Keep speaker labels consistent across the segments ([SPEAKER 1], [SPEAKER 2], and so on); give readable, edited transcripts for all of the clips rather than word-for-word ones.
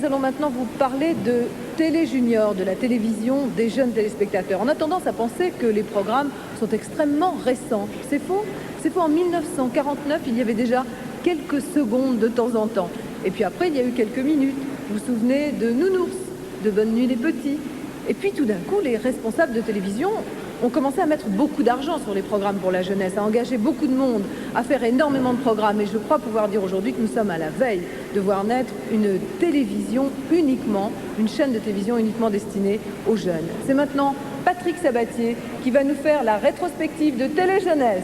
[SPEAKER 1] nous allons maintenant vous parler de Télé Junior, de la télévision des jeunes téléspectateurs. On a tendance à penser que les programmes sont extrêmement récents. C'est faux. C'est faux. En 1949, il y avait déjà quelques secondes de temps en temps. Et puis après, il y a eu quelques minutes. Vous vous souvenez de Nounours, de Bonne Nuit les Petits. Et puis tout d'un coup, les responsables de télévision ont commencé à mettre beaucoup d'argent sur les programmes pour la jeunesse, à engager beaucoup de monde, à faire énormément de programmes. Et je crois pouvoir dire aujourd'hui que nous sommes à la veille de voir naître une télévision uniquement, une chaîne de télévision uniquement destinée aux jeunes. C'est maintenant Patrick Sabatier qui va nous faire la rétrospective de Télé Jeunesse.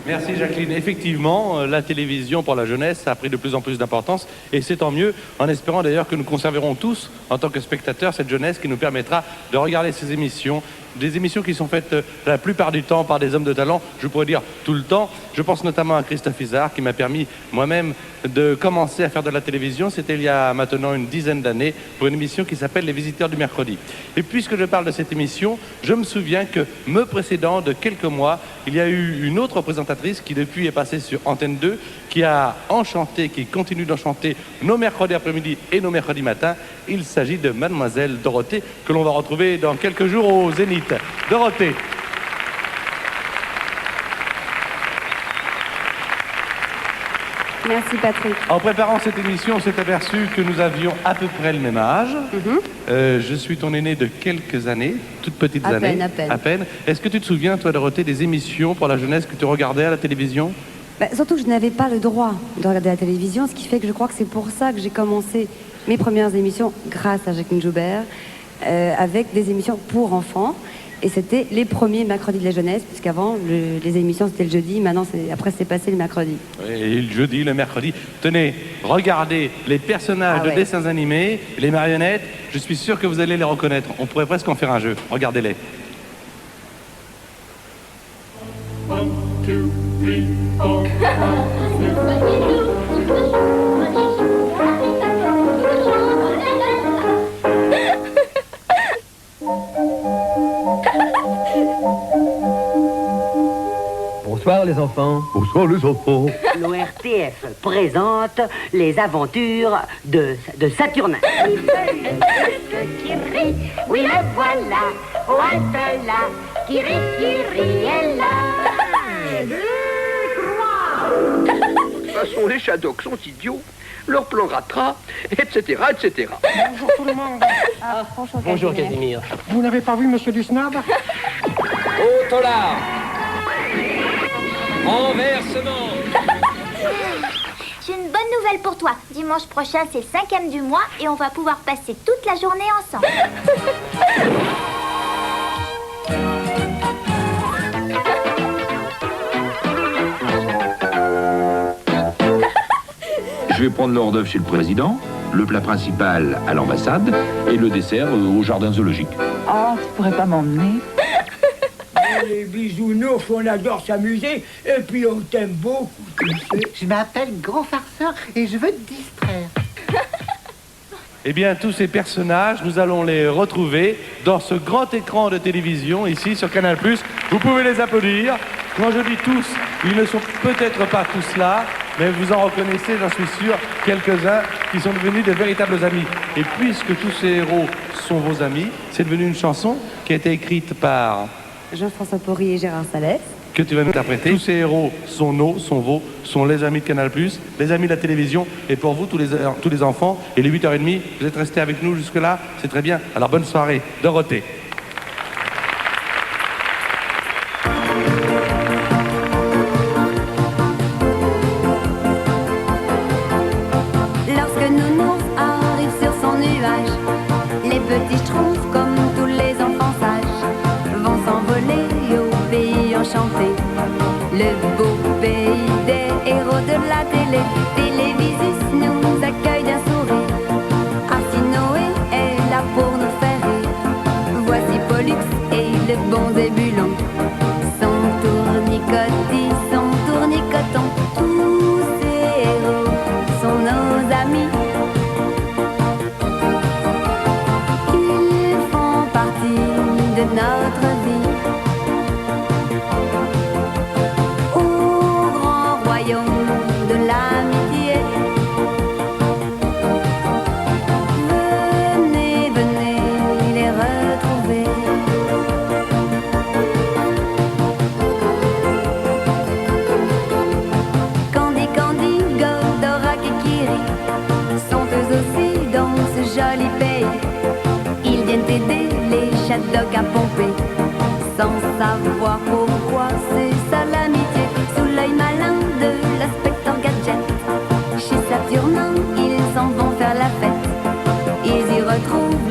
[SPEAKER 2] Merci Jacqueline. Effectivement, la télévision pour la jeunesse a pris de plus en plus d'importance et c'est tant mieux, en espérant d'ailleurs que nous conserverons tous, en tant que spectateurs, cette jeunesse qui nous permettra de regarder ces émissions, des émissions qui sont faites la plupart du temps par des hommes de talent, je pourrais dire tout le temps. Je pense notamment à Christophe Izard qui m'a permis moi-même de commencer à faire de la télévision. C'était il y a maintenant une dizaine d'années pour une émission qui s'appelle Les Visiteurs du Mercredi. Et puisque je parle de cette émission, je me souviens que me précédant de quelques mois, il y a eu une autre présentatrice qui depuis est passée sur Antenne 2, qui a enchanté, qui continue d'enchanter nos mercredis après-midi et nos mercredis matins. Il s'agit de Mademoiselle Dorothée, que l'on va retrouver dans quelques jours au Zénith. Dorothée.
[SPEAKER 3] Merci Patrick.
[SPEAKER 2] En préparant cette émission, on s'est aperçu que nous avions à peu près le même âge. Je suis ton aîné de quelques années, toutes petites années. À peine. Est-ce que tu te souviens, toi, Dorothée, des émissions pour la jeunesse que tu regardais à la télévision ?
[SPEAKER 3] Surtout que je n'avais pas le droit de regarder la télévision, ce qui fait que je crois que c'est pour ça que j'ai commencé mes premières émissions grâce à Jacqueline Joubert, avec des émissions pour enfants. Et c'était les premiers mercredis de la jeunesse, puisqu'avant, les émissions, c'était le jeudi. Maintenant, après, c'est passé le mercredi.
[SPEAKER 2] Et le jeudi, le mercredi. Tenez, regardez les personnages de dessins animés, les marionnettes. Je suis sûr que vous allez les reconnaître. On pourrait presque en faire un jeu. Regardez-les.
[SPEAKER 4] 1, 2, 3, 4.
[SPEAKER 5] Bonsoir les enfants.
[SPEAKER 6] Bonsoir les enfants.
[SPEAKER 7] L'ORTF présente les aventures de Saturnin.
[SPEAKER 8] Qui rit, oui le voilà, Waltela, qui rit, est là.
[SPEAKER 6] De toute façon, les Shadocks sont idiots. Leur plan ratera, etc., etc.
[SPEAKER 9] Bonjour tout le monde.
[SPEAKER 5] Bonjour Casimir.
[SPEAKER 9] Vous n'avez pas vu Monsieur Dusnob?
[SPEAKER 5] Au tolard. Renversement.
[SPEAKER 8] J'ai une bonne nouvelle pour toi. Dimanche prochain, c'est le 5e du mois et on va pouvoir passer toute la journée ensemble.
[SPEAKER 10] Je vais prendre l'hors d'œuvre chez le président, le plat principal à l'ambassade et le dessert au jardin zoologique.
[SPEAKER 11] Oh, tu pourrais pas m'emmener?
[SPEAKER 12] Les bisounours, on adore s'amuser et puis on t'aime beaucoup, tu sais.
[SPEAKER 11] Je m'appelle Gros Farceur et je veux te distraire.
[SPEAKER 2] Eh bien, tous ces personnages, nous allons les retrouver dans ce grand écran de télévision, ici, sur Canal+. Vous pouvez les applaudir. Quand je dis tous, ils ne sont peut-être pas tous là, mais vous en reconnaissez, j'en suis sûr, quelques-uns qui sont devenus de véritables amis. Et puisque tous ces héros sont vos amis, c'est devenu une chanson qui a été écrite par
[SPEAKER 3] Jean-François Porry et Gérard Salès,
[SPEAKER 2] que tu vas nous interpréter. Tous ces héros sont nos, sont vos, sont les amis de Canal+, les amis de la télévision, et pour vous, tous les enfants, et les 8h30, vous êtes restés avec nous jusque-là, c'est très bien. Alors bonne soirée, Dorothée.
[SPEAKER 3] Lorsque Nounours arrive sur son nuage, les petits schtroumpfs, comme tous les enfants sages, vont s'envoler au pays enchanté. Le beau pays des héros de la télé. Télévisus nous accueille d'un sourire. Arsinoé est là pour nous faire rire. Voici Pollux et le bon Zébulon. Son tournicotis, son tournicoton. Tous ces héros sont nos amis. Ils font partie de notre vie. Au grand royaume de l'amitié,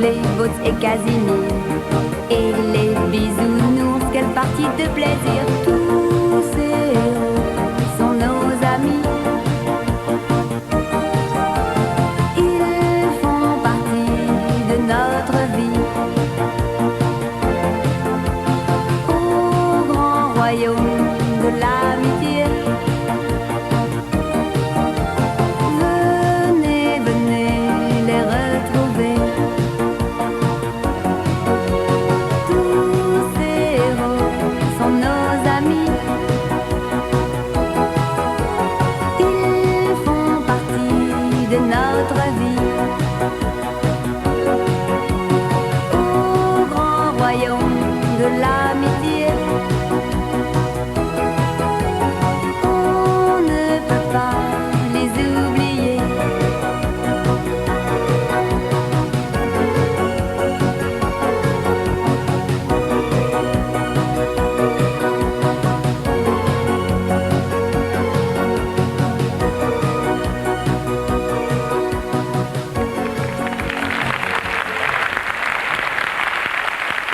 [SPEAKER 3] les Boats et Casimir. Et les bisounours, quelle partie de plaisir. Tous ces héros sont nos amis. Ils font partie de notre vie. Au grand royaume de l'amitié, venez, venez les retrouver. Tous ces héros sont nos amis. Ils font partie de notre vie. Au grand royaume de l'amitié, on ne peut pas les oublier.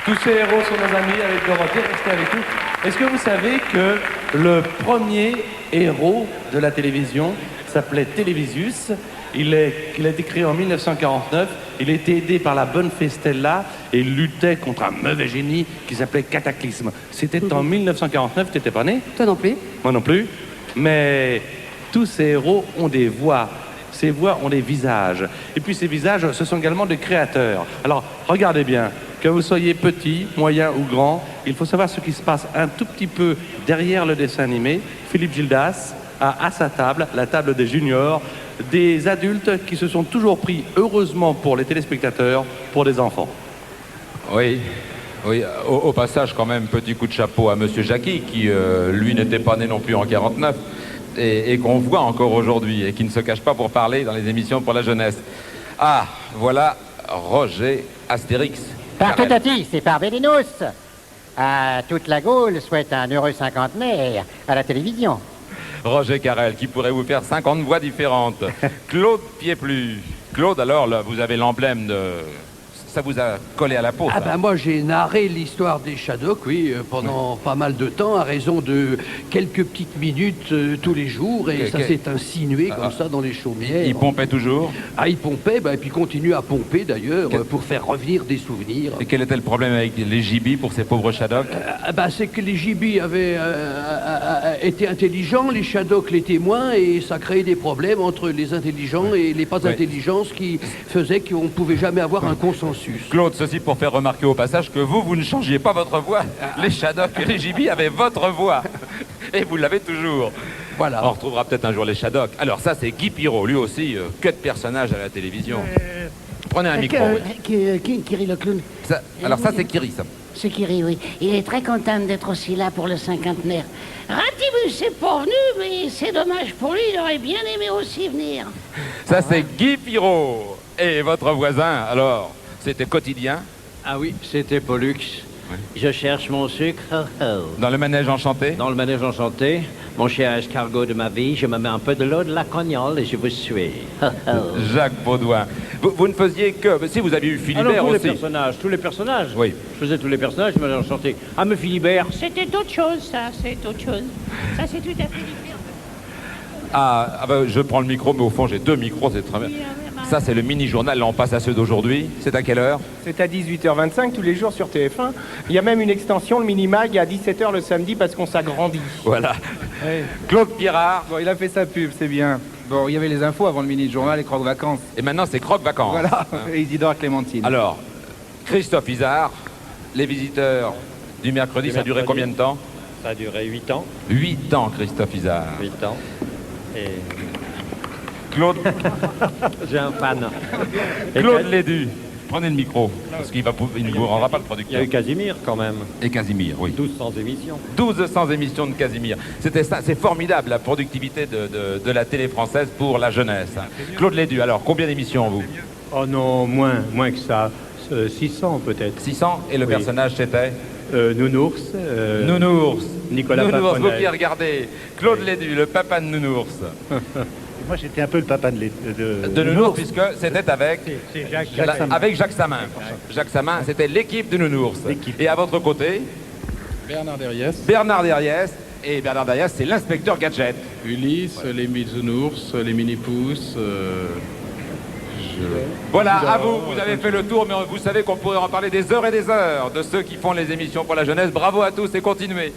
[SPEAKER 2] Tous ces héros sont nos amis avec Dorothée, restez avec nous. Est-ce que vous savez que le premier héros de la télévision s'appelait Télévisius? Il a été créé en 1949, il était aidé par la bonne fée Stella et il luttait contre un mauvais génie qui s'appelait Cataclysme. C'était en 1949, t'étais pas né?
[SPEAKER 13] Toi non plus.
[SPEAKER 2] Moi non plus, mais tous ces héros ont des voix. Ces voix ont des visages. Et puis ces visages, ce sont également des créateurs. Alors, regardez bien, que vous soyez petit, moyen ou grand, il faut savoir ce qui se passe un tout petit peu derrière le dessin animé. Philippe Gildas a à sa table, la table des juniors, des adultes qui se sont toujours pris, heureusement pour les téléspectateurs, pour des enfants.
[SPEAKER 10] Oui, oui. Au passage, quand même, petit coup de chapeau à Monsieur Jackie, qui, lui, n'était pas né non plus en 49, et qu'on voit encore aujourd'hui, et qui ne se cache pas pour parler dans les émissions pour la jeunesse. Ah, voilà Roger Astérix.
[SPEAKER 14] Par Toutati, c'est par Vélénus. Toute la Gaule souhaite un heureux cinquantenaire à la télévision.
[SPEAKER 10] Roger Carrel, qui pourrait vous faire 50 voix différentes. Claude Pieplu. Claude, alors, là, vous avez l'emblème de... Ça vous a collé à la peau, ça.
[SPEAKER 6] Ah ben moi j'ai narré l'histoire des Shadocks, oui, pendant pas mal de temps, à raison de quelques petites minutes tous les jours, et ça s'est insinué comme ça dans les chaumières.
[SPEAKER 10] Il pompait toujours?
[SPEAKER 6] Ah, il pompait, et puis il continue à pomper d'ailleurs, pour faire revenir des souvenirs.
[SPEAKER 10] Et quel était le problème avec les gibis pour ces pauvres Shadocks?
[SPEAKER 6] C'est que les gibis avaient été intelligents, les Shadocks l'étaient moins, et ça créait des problèmes entre les intelligents et les pas intelligents, ce qui faisait qu'on ne pouvait jamais avoir un consensus.
[SPEAKER 10] Claude, ceci pour faire remarquer au passage que vous ne changiez pas votre voix. Les Shadocks et les gibis avaient votre voix. Et vous l'avez toujours.
[SPEAKER 6] Voilà.
[SPEAKER 10] On retrouvera peut-être un jour les Shadocks. Alors ça, c'est Guy Pirot, lui aussi, que de personnage à la télévision. Prenez un micro.
[SPEAKER 15] Kiri le clown.
[SPEAKER 10] Alors ça, c'est Kiri, ça.
[SPEAKER 15] C'est Kiri, oui. Il est très content d'être aussi là pour le cinquantenaire. Ratibus n'est pas venu, mais c'est dommage pour lui, il aurait bien aimé aussi venir.
[SPEAKER 10] Ça, c'est Guy Pirot. Et votre voisin, alors, c'était quotidien?
[SPEAKER 16] Ah oui, c'était Pollux. Oui. Je cherche mon sucre.
[SPEAKER 10] Dans le manège enchanté?
[SPEAKER 16] Dans le manège enchanté. Mon cher escargot de ma vie, je me mets un peu de l'eau de la cognole et je vous suis.
[SPEAKER 10] Jacques Baudouin. Vous ne faisiez que... Si, vous aviez eu Philibert aussi.
[SPEAKER 16] Tous les personnages.
[SPEAKER 10] Oui.
[SPEAKER 16] Je faisais tous les personnages, je me manège enchanté. Ah, mais Philibert...
[SPEAKER 15] C'était autre chose, ça, c'est autre chose. Ça, c'est tout à fait différent.
[SPEAKER 10] Je prends le micro, mais au fond, j'ai deux micros, c'est très bien. Ça, c'est le mini-journal. Là, on passe à ceux d'aujourd'hui. C'est à quelle heure?
[SPEAKER 9] C'est à 18h25 tous les jours sur TF1. Il y a même une extension, le mini-mag, à 17h le samedi parce qu'on s'agrandit.
[SPEAKER 10] Voilà.
[SPEAKER 17] Ouais.
[SPEAKER 10] Claude Pirard.
[SPEAKER 17] Bon, il a fait sa pub, c'est bien. Bon, il y avait les infos avant le mini-journal et Croque Vacances.
[SPEAKER 10] Et maintenant, c'est Croque Vacances.
[SPEAKER 17] Voilà, et Isidore Clémentine.
[SPEAKER 10] Alors, Christophe Isard, les visiteurs du mercredi, ça a duré combien de temps?
[SPEAKER 16] Ça a duré 8 ans.
[SPEAKER 10] 8 ans, Christophe Isard.
[SPEAKER 16] 8 ans. Et...
[SPEAKER 10] Claude.
[SPEAKER 16] J'ai un fan.
[SPEAKER 10] Claude Lédu. Prenez le micro, parce qu'il ne vous rendra pas le producteur.
[SPEAKER 16] Il y a eu Casimir quand même.
[SPEAKER 10] Et Casimir, oui.
[SPEAKER 16] 1200 émissions.
[SPEAKER 10] 1200 émissions de Casimir. C'était ça, c'est formidable la productivité de la télé française pour la jeunesse. Claude Lédu, alors combien d'émissions vous?
[SPEAKER 16] Oh non, moins que ça. 600 peut-être.
[SPEAKER 10] 600. Et le personnage c'était
[SPEAKER 16] Nounours.
[SPEAKER 10] Nounours.
[SPEAKER 13] Nicolas
[SPEAKER 10] Nounours, vous
[SPEAKER 13] Paponnel.
[SPEAKER 10] qui regardez Claude Lédu, le papa de Nounours.
[SPEAKER 13] Moi, j'étais un peu le papa
[SPEAKER 10] De Nounours, puisque c'était avec
[SPEAKER 13] Jacques Samin.
[SPEAKER 10] avec Jacques Samin. Jacques Samin, c'était l'équipe de Nounours. Et à votre côté,
[SPEAKER 18] Bernard Derriès.
[SPEAKER 10] Bernard Derriès. Et Bernard Derriès, c'est l'inspecteur Gadget.
[SPEAKER 18] Ulysse, les Bisounours, les Mini-Pousses.
[SPEAKER 10] Voilà, à vous, vous avez fait le tour, mais vous savez qu'on pourrait en parler des heures et des heures de ceux qui font les émissions pour la jeunesse. Bravo à tous et continuez.